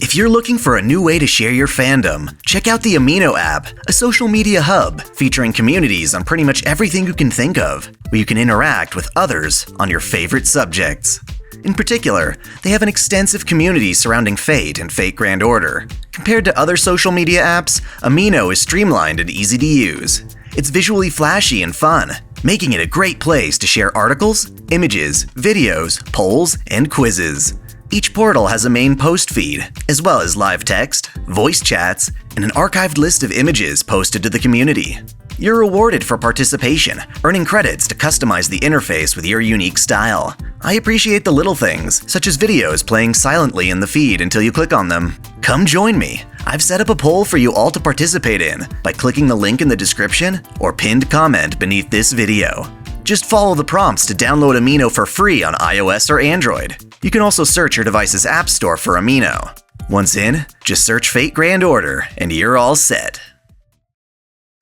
If you're looking for a new way to share your fandom, check out the Amino app, a social media hub featuring communities on pretty much everything you can think of, where you can interact with others on your favorite subjects. In particular, they have an extensive community surrounding Fate and Fate Grand Order. Compared to other social media apps, Amino is streamlined and easy to use. It's visually flashy and fun, making it a great place to share articles, images, videos, polls, and quizzes. Each portal has a main post feed, as well as live text, voice chats, and an archived list of images posted to the community. You're rewarded for participation, earning credits to customize the interface with your unique style. I appreciate the little things, such as videos playing silently in the feed until you click on them. Come join me. I've set up a poll for you all to participate in by clicking the link in the description or pinned comment beneath this video. Just follow the prompts to download Amino for free on iOS or Android. You can also search your device's app store for Amino. Once in, just search Fate Grand Order and you're all set.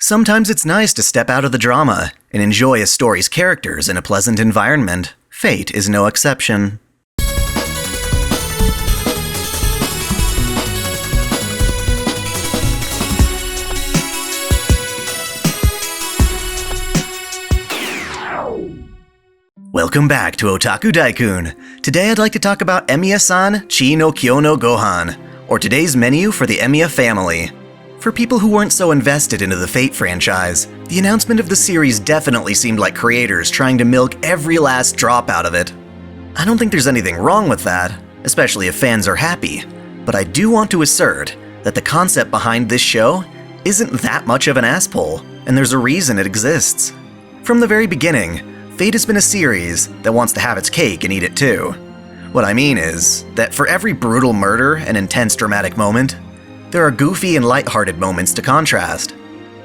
Sometimes it's nice to step out of the drama and enjoy a story's characters in a pleasant environment. Fate is no exception. Welcome back to OtakuDaiKun. Today I'd like to talk about Emiya-san Chi no Kyou no Gohan, or today's menu for the Emiya Family. For people who weren't so invested into the Fate franchise, the announcement of the series definitely seemed like creators trying to milk every last drop out of it. I don't think there's anything wrong with that, especially if fans are happy, but I do want to assert that the concept behind this show isn't that much of an asspull, and there's a reason it exists. From the very beginning, Fate has been a series that wants to have its cake and eat it too. What I mean is that for every brutal murder and intense dramatic moment, there are goofy and lighthearted moments to contrast.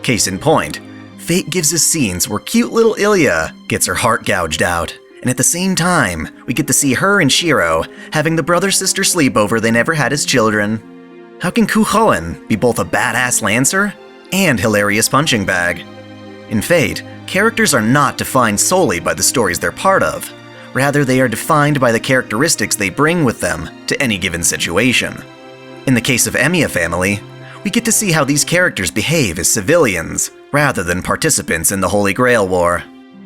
Case in point, Fate gives us scenes where cute little Ilya gets her heart gouged out, and at the same time, we get to see her and Shiro having the brother-sister sleepover they never had as children. How can Gohan be both a badass lancer and hilarious punching bag? In Fate, characters are not defined solely by the stories they're part of. Rather, they are defined by the characteristics they bring with them to any given situation. In the case of Emiya Family, we get to see how these characters behave as civilians, rather than participants in the Holy Grail War.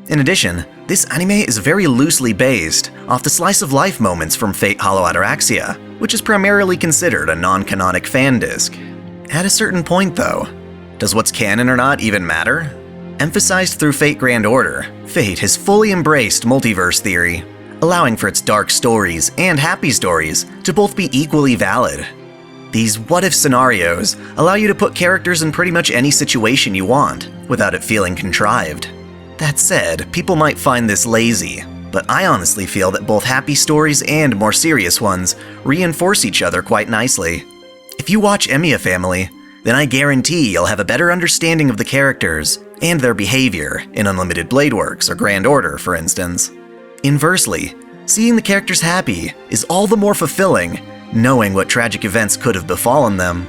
In addition, this anime is very loosely based off the slice-of-life moments from Fate Hollow Ataraxia, which is primarily considered a non-canonic fan disc. At a certain point though, does what's canon or not even matter? Emphasized through Fate Grand Order, Fate has fully embraced multiverse theory, allowing for its dark stories and happy stories to both be equally valid. These what-if scenarios allow you to put characters in pretty much any situation you want, without it feeling contrived. That said, people might find this lazy, but I honestly feel that both happy stories and more serious ones reinforce each other quite nicely. If you watch Emiya Family, then I guarantee you'll have a better understanding of the characters and their behavior in Unlimited Blade Works or Grand Order, for instance. Inversely, seeing the characters happy is all the more fulfilling, knowing what tragic events could have befallen them.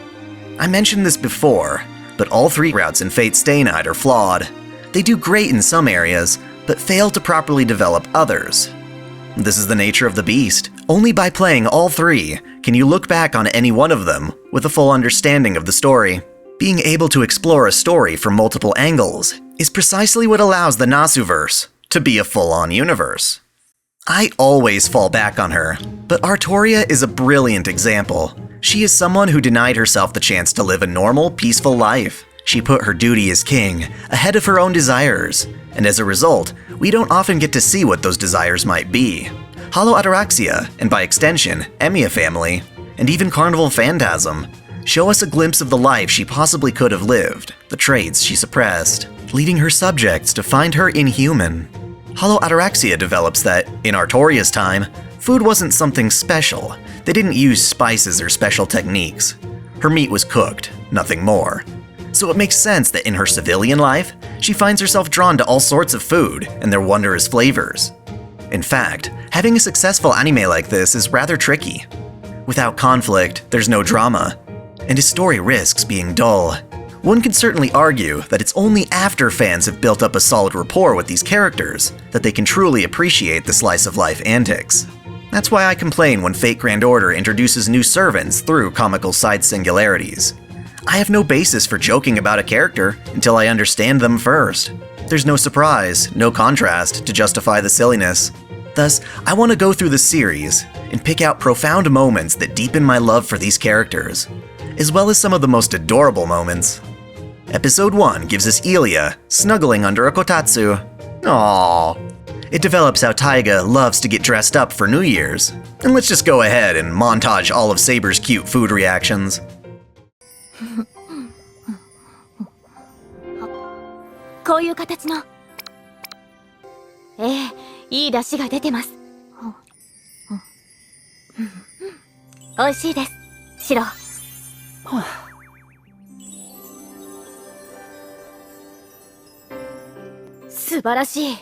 I mentioned this before, but all three routes in Fate Stay Night are flawed. They do great in some areas, but fail to properly develop others. This is the nature of the beast. Only by playing all three can you look back on any one of them with a full understanding of the story. Being able to explore a story from multiple angles is precisely what allows the Nasuverse to be a full-on universe. I always fall back on her, but Artoria is a brilliant example. She is someone who denied herself the chance to live a normal, peaceful life. She put her duty as king ahead of her own desires, and as a result, we don't often get to see what those desires might be. Hollow Ataraxia, and by extension, Emiya Family, and even Carnival Phantasm, show us a glimpse of the life she possibly could have lived, the traits she suppressed, leading her subjects to find her inhuman. Hollow Ataraxia develops that, in Artoria's time, food wasn't something special. They didn't use spices or special techniques. Her meat was cooked, nothing more. So it makes sense that in her civilian life, she finds herself drawn to all sorts of food and their wondrous flavors. In fact, having a successful anime like this is rather tricky. Without conflict, there's no drama, and his story risks being dull. One could certainly argue that it's only after fans have built up a solid rapport with these characters that they can truly appreciate the slice-of-life antics. That's why I complain when Fate Grand Order introduces new servants through comical side singularities. I have no basis for joking about a character until I understand them first. There's no surprise, no contrast to justify the silliness. Thus, I want to go through the series and pick out profound moments that deepen my love for these characters, as well as some of the most adorable moments. Episode 1 gives us Ilya snuggling under a kotatsu. Aww. It develops how Taiga loves to get dressed up for New Year's. And let's just go ahead and montage all of Saber's cute food reactions. こういう形の。いい出汁が出てます。美味しいです、シロ。素晴らしい。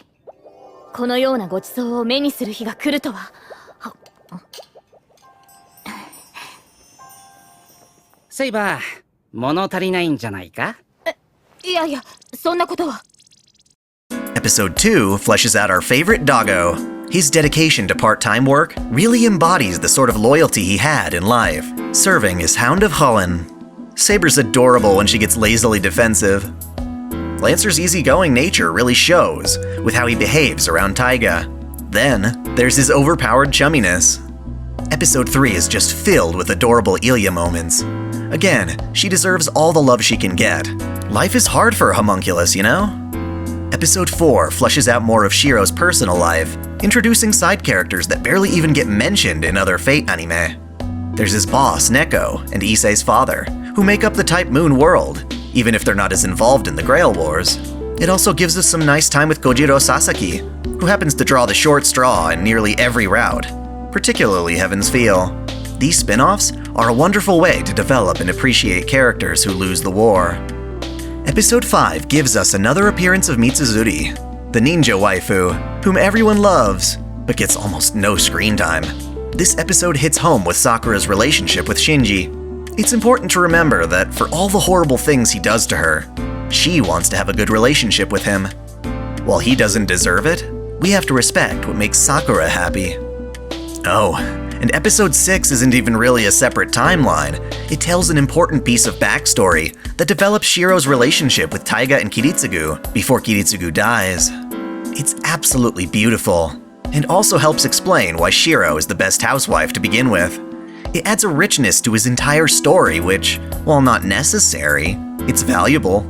このようなごちそうを目にする日が来るとは。セイバー、物足りないんじゃないか？いやいや、そんなことは。Episode 2 fleshes out our favorite doggo. His dedication to part-time work really embodies the sort of loyalty he had in life, serving as Hound of Holland. Saber's adorable when she gets lazily defensive. Lancer's easygoing nature really shows with how he behaves around Taiga. Then, there's his overpowered chumminess. Episode 3 is just filled with adorable Ilya moments. Again, she deserves all the love she can get. Life is hard for a homunculus, you know? Episode 4 fleshes out more of Shiro's personal life, introducing side characters that barely even get mentioned in other Fate anime. There's his boss, Neko, and Issei's father, who make up the Type Moon world, even if they're not as involved in the Grail Wars. It also gives us some nice time with Kojiro Sasaki, who happens to draw the short straw in nearly every route, particularly Heaven's Feel. These spin-offs are a wonderful way to develop and appreciate characters who lose the war. Episode 5 gives us another appearance of Mitsuzuri, the ninja waifu, whom everyone loves, but gets almost no screen time. This episode hits home with Sakura's relationship with Shinji. It's important to remember that for all the horrible things he does to her, she wants to have a good relationship with him. While he doesn't deserve it, we have to respect what makes Sakura happy. Oh, and episode 6 isn't even really a separate timeline. It tells an important piece of backstory that develops Shiro's relationship with Taiga and Kiritsugu before Kiritsugu dies. It's absolutely beautiful, and also helps explain why Shiro is the best housewife to begin with. It adds a richness to his entire story which, while not necessary, it's valuable.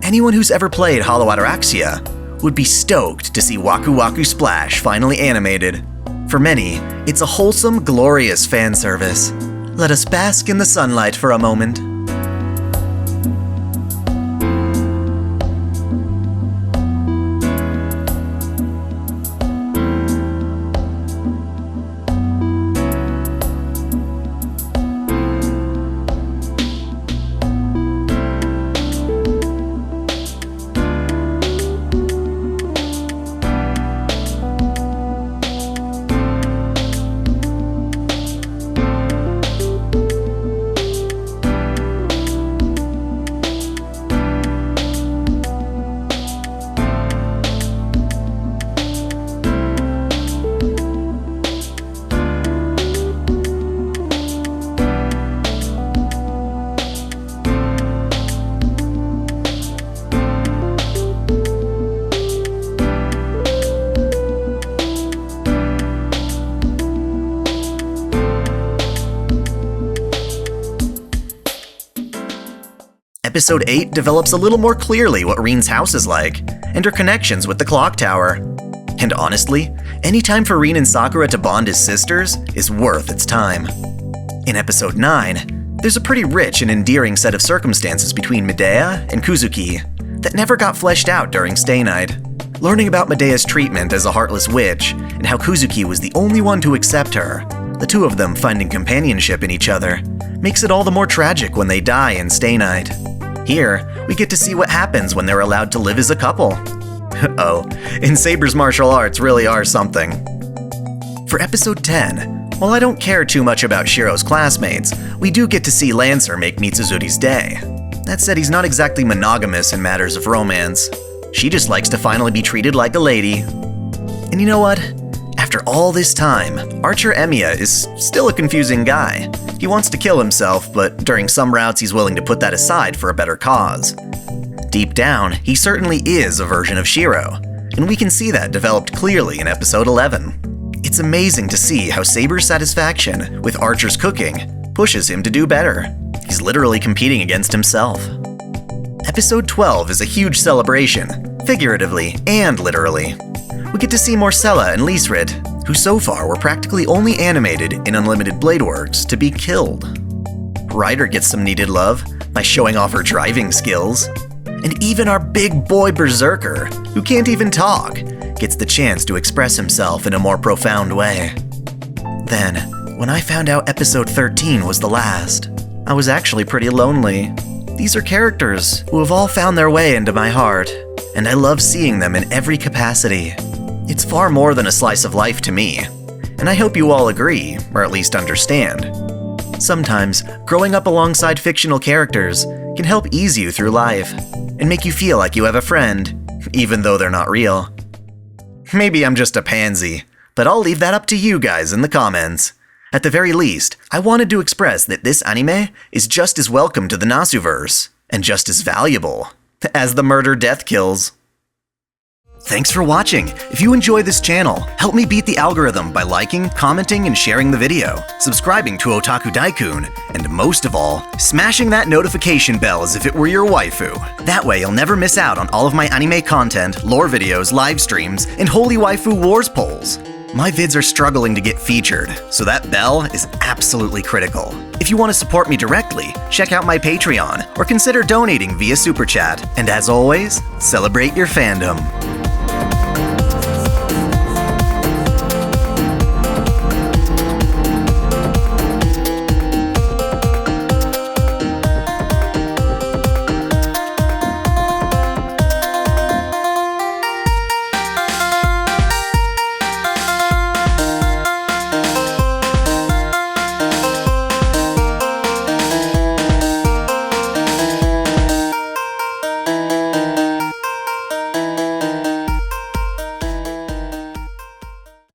Anyone who's ever played Hollow Ataraxia would be stoked to see Waku Waku Splash finally animated. For many, it's a wholesome, glorious fan service. Let us bask in the sunlight for a moment. Episode 8 develops a little more clearly what Rin's house is like, and her connections with the clock tower. And honestly, any time for Rin and Sakura to bond as sisters is worth its time. In episode 9, there's a pretty rich and endearing set of circumstances between Medea and Kuzuki that never got fleshed out during Stay Night. Learning about Medea's treatment as a heartless witch, and how Kuzuki was the only one to accept her, the two of them finding companionship in each other, makes it all the more tragic when they die in Stay Night. Here, we get to see what happens when they're allowed to live as a couple. Oh, and Saber's martial arts really are something. For episode 10, while I don't care too much about Shiro's classmates, we do get to see Lancer make Mitsuzuri's day. That said, he's not exactly monogamous in matters of romance. She just likes to finally be treated like a lady. And you know what? After after all this time, Archer Emiya is still a confusing guy. He wants to kill himself, but during some routes he's willing to put that aside for a better cause. Deep down, he certainly is a version of Shiro, and we can see that developed clearly in episode 11. It's amazing to see how Saber's satisfaction with Archer's cooking pushes him to do better. He's literally competing against himself. Episode 12 is a huge celebration, figuratively and literally. We get to see Morcella and Lisrid, who so far were practically only animated in Unlimited Blade Works to be killed. Ryder gets some needed love by showing off her driving skills. And even our big boy Berserker, who can't even talk, gets the chance to express himself in a more profound way. Then, when I found out episode 13 was the last, I was actually pretty lonely. These are characters who have all found their way into my heart, and I love seeing them in every capacity. It's far more than a slice of life to me, and I hope you all agree, or at least understand. Sometimes, growing up alongside fictional characters can help ease you through life, and make you feel like you have a friend, even though they're not real. Maybe I'm just a pansy, but I'll leave that up to you guys in the comments. At the very least, I wanted to express that this anime is just as welcome to the Nasuverse, and just as valuable as the murder death kills. Thanks for watching. If you enjoy this channel, help me beat the algorithm by liking, commenting, and sharing the video, subscribing to OtakuDaiKun, and most of all, smashing that notification bell as if it were your waifu. That way you'll never miss out on all of my anime content, lore videos, live streams, and Holy Waifu Wars polls. My vids are struggling to get featured, so that bell is absolutely critical. If you want to support me directly, check out my Patreon, or consider donating via Super Chat. And as always, celebrate your fandom.